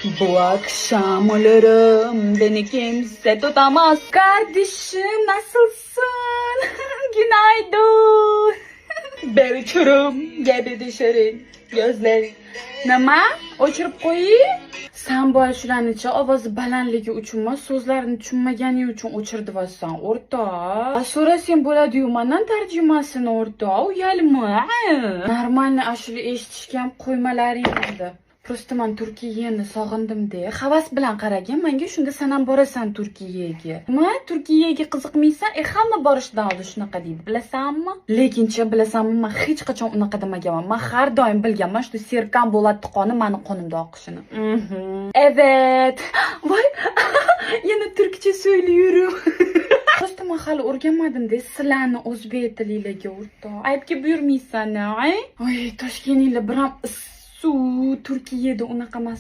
Bu akşam ölürüm, beni kimse tutamaz. Kardeşim nasılsın? Günaydın. Berçurum gibi dışarı gözler. Nima? O'chirib qo'ying? Sen bu shularnicha ovozi balandligi uchunmi, so'zlarini tushunmagani uchun o'chirdivasan, o'rtoq. So'rasang bo'ladi-yu, mendan tarjimasini, o'rtoq. Uyalma. Normalni ashula eshitishga ham qo'ymalaring edi. Prosta men Turkiyani sog'indim-da. Havas bilan qaragin, menga shunda sen ham borasan Turkiyaga. Nima? Turkiyaga qiziqmaysan? Hamma borishdan oldin shunaqa deydi, bilasanmi? Lekinchi bilasanmi, men hech qachon unaqa demaganman. Men har doim bilganman, shu Serkan Bolatdi qoni meni qonimda oqishini. Evet. Voy, yana turkcha so'zlayurim. Prosta men hali o'rganmadim-da sizlarni o'zbek tiliga, o'rtoq. Aybga buyurmaysan, ay? Toshkentliklar biram Turkiyada unaqa emas.